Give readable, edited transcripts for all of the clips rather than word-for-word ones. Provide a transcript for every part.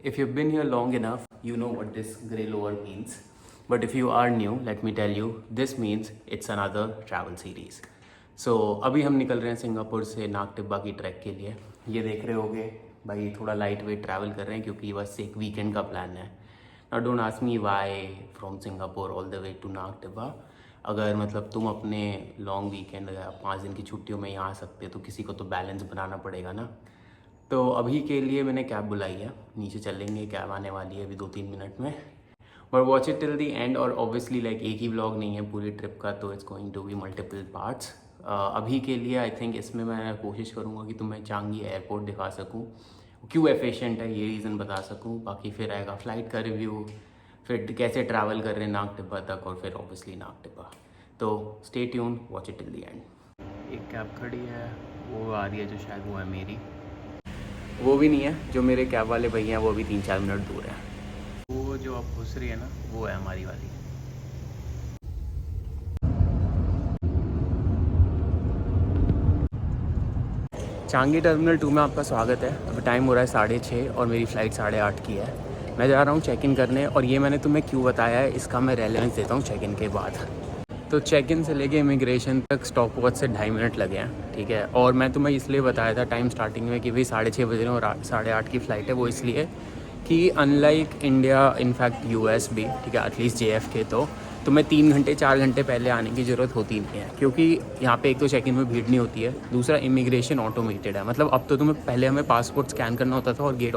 If you've been here long enough, you know what this grey lower means. But if you are new, let me tell you, this means it's another travel series. So अभी हम निकल रहे हैं Singapore से नाग टिब्बा की track के लिए। ये देख रहे होगे भाई, थोड़ा लाइट वेट ट्रैवल कर रहे हैं क्योंकि बस एक वीकेंड का प्लान है। Now don't ask me why from Singapore all the way to Nag Tibba. अगर मतलब तुम अपने लॉन्ग वीकेंड या 5 दिन की छुट्टियों में यहाँ आ सकते तो किसी को तो बैलेंस बनाना पड़ेगा ना। तो अभी के लिए मैंने कैब बुलाई है, नीचे चलेंगे, कैब आने वाली है अभी 2-3 मिनट में। But watch it till the end. और ऑब्वियसली लाइक एक ही व्लॉग नहीं है पूरी ट्रिप का, तो it's going to be multiple parts. अभी के लिए आई थिंक इसमें मैं कोशिश करूँगा कि तुम्हें चांगी एयरपोर्ट दिखा सकूँ, क्यों एफिशिएंट है ये रीज़न बता सकूँ। बाकी फिर आएगा फ़्लाइट का रिव्यू, फिर कैसे ट्रैवल कर रहे हैं नाग टिब्बा तक, और फिर ऑब्वियसली नाग टिब्बा। तो stay tune, watch it till the and. एक कैब खड़ी है, वो आ रही है जो शायद वो है मेरी, वो भी नहीं है। जो मेरे कैब वाले भैया हैं वो भी 3-4 मिनट दूर है। वो जो अब घुस रही है ना, वो है हमारी वाली। चांगी टर्मिनल 2 में आपका स्वागत है। अभी टाइम हो रहा है 6:30 और मेरी फ़्लाइट 8:30 की है। मैं जा रहा हूँ चेक इन करने, और ये मैंने तुम्हें क्यों बताया है इसका मैं रेलेवेंस देता हूँ चेक इन के बाद। तो चेक इन से लेके इमिग्रेशन तक स्टॉप वॉच से 2.5 मिनट लगे हैं, ठीक है। और मैं तुम्हें इसलिए बताया था टाइम स्टार्टिंग में कि भाई 6:30 बजे और 8:30 की फ़्लाइट है। वो इसलिए कि अनलाइक इंडिया, इनफैक्ट यूएस भी, ठीक है, एटलीस्ट JFK, तो तुम्हें 3 घंटे 4 घंटे पहले आने की ज़रूरत होती नहीं है, क्योंकि यहाँ पे एक तो चेक इन में भीड़ नहीं होती है, दूसरा इमिग्रेशन ऑटोमेटेड है। मतलब अब तो तुम्हें पहले हमें पासपोर्ट स्कैन करना होता था और गेट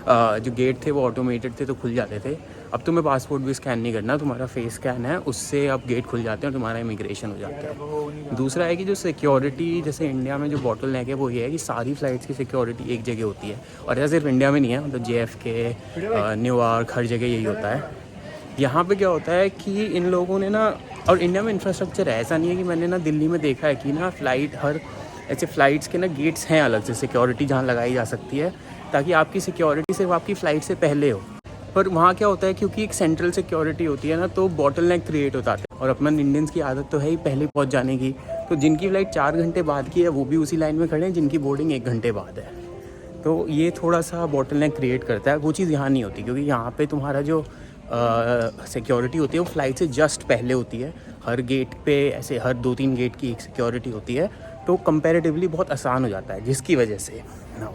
जो गेट थे वो ऑटोमेटेड थे तो खुल जाते थे। अब तुम्हें पासपोर्ट भी स्कैन नहीं करना, तुम्हारा फेस स्कैन है, उससे अब गेट खुल जाते हैं और तुम्हारा इमिग्रेशन हो जाता है। दूसरा है कि जो सिक्योरिटी, जैसे इंडिया में जो बॉटल नेक है वो ये है कि सारी फ़्लाइट्स की सिक्योरिटी एक जगह होती है, और ऐसा सिर्फ इंडिया में नहीं है, मतलब JFK, न्यूयॉर्क, हर जगह यही होता है। यहाँ पे क्या होता है कि इन लोगों ने ना, और इंडिया में इंफ्रास्ट्रक्चर है, ऐसा नहीं है कि मैंने ना दिल्ली में देखा है कि ना ऐसे फ़्लाइट्स के ना गेट्स हैं अलग से, सिक्योरिटी जहाँ लगाई जा सकती है ताकि आपकी सिक्योरिटी सिर्फ आपकी फ़्लाइट से पहले हो। पर वहाँ क्या होता है, क्योंकि एक सेंट्रल सिक्योरिटी होती है ना, तो बॉटल नेक क्रिएट होता है। और अपन इंडियंस की आदत तो है ही पहले पहुँच जाने की, तो जिनकी फ़्लाइट 4 घंटे बाद की है वो भी उसी लाइन में खड़े हैं जिनकी बोर्डिंग 1 घंटे बाद है। तो ये थोड़ा सा बॉटल नेक क्रिएट करता है। वो चीज़ यहाँ नहीं होती, क्योंकि यहाँ पे तुम्हारा जो सिक्योरिटी होती है वो फ्लाइट से जस्ट पहले होती है। हर गेट पे ऐसे हर 2-3 गेट की एक सिक्योरिटी होती है, तो कंपैरेटिवली बहुत आसान हो जाता है। जिसकी वजह से now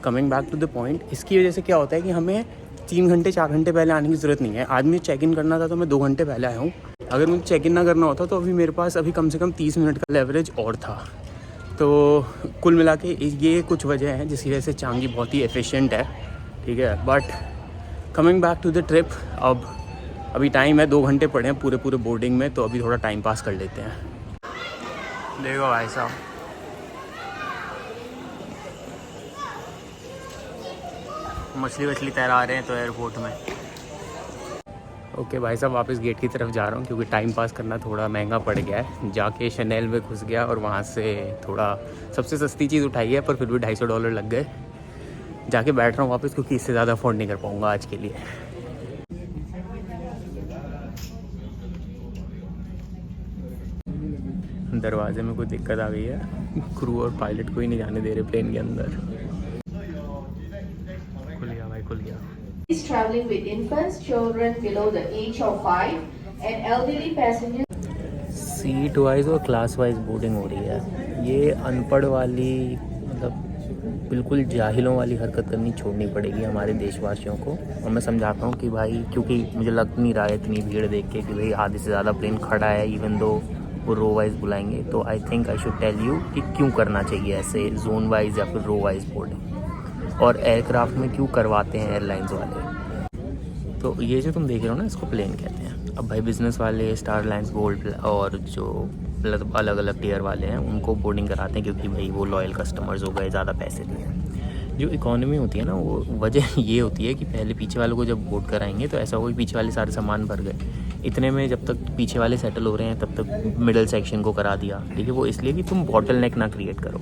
coming back to the point, इसकी वजह से क्या होता है कि हमें 3 घंटे 4 घंटे पहले आने की ज़रूरत नहीं है। आज मुझे चेक इन करना था तो मैं 2 घंटे पहले आया हूँ। अगर मुझे चेक इन ना करना होता तो अभी मेरे पास अभी कम से कम 30 मिनट का लेवरेज और था। तो कुल मिला के ये कुछ वजह हैं जिसकी वजह से चांगी बहुत ही एफिशिएंट है, ठीक है। But coming back to the trip, अभी टाइम है 2 घंटे पड़े हैं पूरे बोर्डिंग में, तो अभी थोड़ा टाइम पास कर लेते हैं। देखो भाई साहब, मछली तैरा रहे हैं तो एयरपोर्ट में। ओके भाई साहब, वापस गेट की तरफ जा रहा हूँ क्योंकि टाइम पास करना थोड़ा महंगा पड़ गया है। जाके शनेल में घुस गया और वहाँ से थोड़ा सबसे सस्ती चीज़ उठाई है, पर फिर भी $250 लग गए। जाके बैठ रहा हूँ वापस, क्योंकि इससे ज़्यादा अफोर्ड नहीं कर पाऊँगा आज के लिए। दरवाजे में कोई दिक्कत आ गई है, क्रू और पायलट को ही नहीं जाने दे रहे प्लेन के अंदर। खुल गया भाई, खुल गया। is traveling with infants, children below the age of 5 and elderly passengers. Seat wise और क्लास वाइज बोर्डिंग हो रही है। ये अनपढ़ वाली, मतलब बिल्कुल जाहिलों वाली हरकत करनी छोड़नी पड़ेगी हमारे देशवासियों को। और मैं समझाता हूँ कि भाई, क्योंकि मुझे लग नहीं रहा है इतनी भीड़ देख के कि भाई आधे से ज़्यादा प्लेन खड़ा है, इवन दो वो रो वाइज बुलाएंगे, तो I think I should tell you कि क्यों करना चाहिए ऐसे जोन वाइज या फिर रो वाइज बोर्डिंग, और एयरक्राफ्ट में क्यों करवाते हैं एयरलाइंस वाले। तो ये जो तुम देख रहे हो ना, इसको प्लेन कहते हैं। अब भाई बिज़नेस वाले, स्टार लाइन्स, गोल्ड और जो अलग अलग टियर वाले हैं उनको बोर्डिंग कराते हैं, क्योंकि भाई वो लॉयल कस्टमर्स हो गए, ज़्यादा पैसे दिए। जो इकोनॉमी होती है ना, वो वजह ये होती है कि पहले पीछे वालों को जब बोर्ड कराएंगे तो ऐसा हो कि पीछे वाले सारे सामान भर गए, इतने में जब तक पीछे वाले सेटल हो रहे हैं तब तक मिडल सेक्शन को करा दिया, ठीक है। वो इसलिए कि तुम बॉटल नेक ना क्रिएट करो,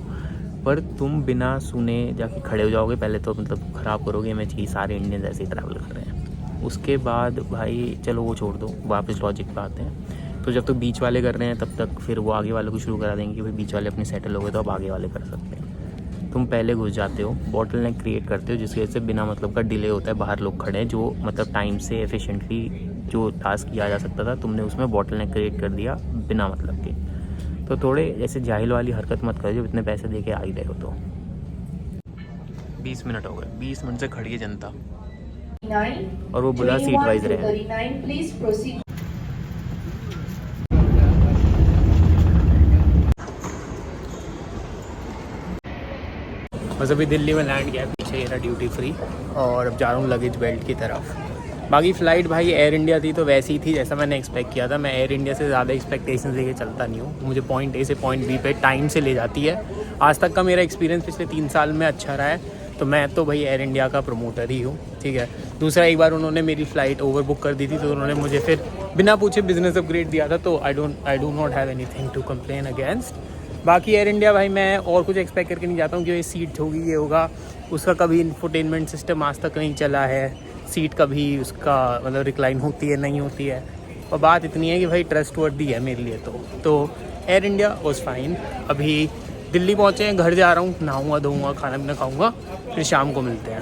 पर तुम बिना सुने जाके खड़े हो जाओगे, पहले तो मतलब ख़राब करोगे इमेज कि सारे इंडियन ऐसे ही ट्रैवल कर रहे हैं। उसके बाद भाई चलो वो छोड़ दो, वापस लॉजिक पे आते हैं। तो जब तक बीच वाले कर रहे हैं तब तक फिर वो आगे वालों को शुरू करा देंगे कि भाई बीच वाले अपने सेटल हो गए तो अब आगे वाले कर सकते हैं। तुम पहले घुस जाते हो, बॉटल नेक क्रिएट करते हो, जिसकी वजह से बिना मतलब का डिले होता है। बाहर लोग खड़े हैं जो मतलब टाइम से एफिशिएंटली जो टास्क किया जा सकता था, तुमने उसमें बॉटल नेक क्रिएट कर दिया बिना मतलब के। तो थोड़े ऐसे जाहिल वाली हरकत मत करो जब इतने पैसे दे के आ ही रहे हो तो। 20 मिनट हो गए, 20 मिनट से खड़ी है जनता, 39, और वो बुला सीट 21 वाइज to रहे हैं। 39, please proceed. बस अभी दिल्ली में लैंड किया, पीछे ये रहा ड्यूटी फ्री, और अब जा रहा हूँ लगेज बेल्ट की तरफ। बाकी फ़्लाइट भाई एयर इंडिया थी तो वैसी ही थी जैसा मैंने एक्सपेक्ट किया था। मैं एयर इंडिया से ज़्यादा एक्सपेक्टेशंस लेके चलता नहीं हूँ। मुझे पॉइंट ए से पॉइंट बी पे टाइम से ले जाती है। आज तक का मेरा एक्सपीरियंस पिछले 3 साल में अच्छा रहा है, तो मैं तो भाई एयर इंडिया का प्रमोटर ही हूँ, ठीक है। दूसरा, एक बार उन्होंने मेरी फ़्लाइट ओवर बुक कर दी थी, तो उन्होंने मुझे फिर बिना पूछे बिजनेस अपग्रेड दिया था, तो I do not have anything to complain against. बाकी एयर इंडिया भाई मैं और कुछ एक्सपेक्ट करके नहीं जाता हूँ कि ये सीट होगी, ये होगा, उसका कभी इंफोटेनमेंट सिस्टम आज तक नहीं चला है, सीट कभी उसका मतलब रिक्लाइन होती है नहीं होती है, और बात इतनी है कि भाई ट्रस्ट वर्दी है मेरे लिए तो एयर इंडिया वॉज फाइन। अभी दिल्ली पहुँचे हैं, घर जा रहा हूँ, नहाऊंगा धोऊंगा, खाना पीना खाऊंगा, फिर शाम को मिलते हैं।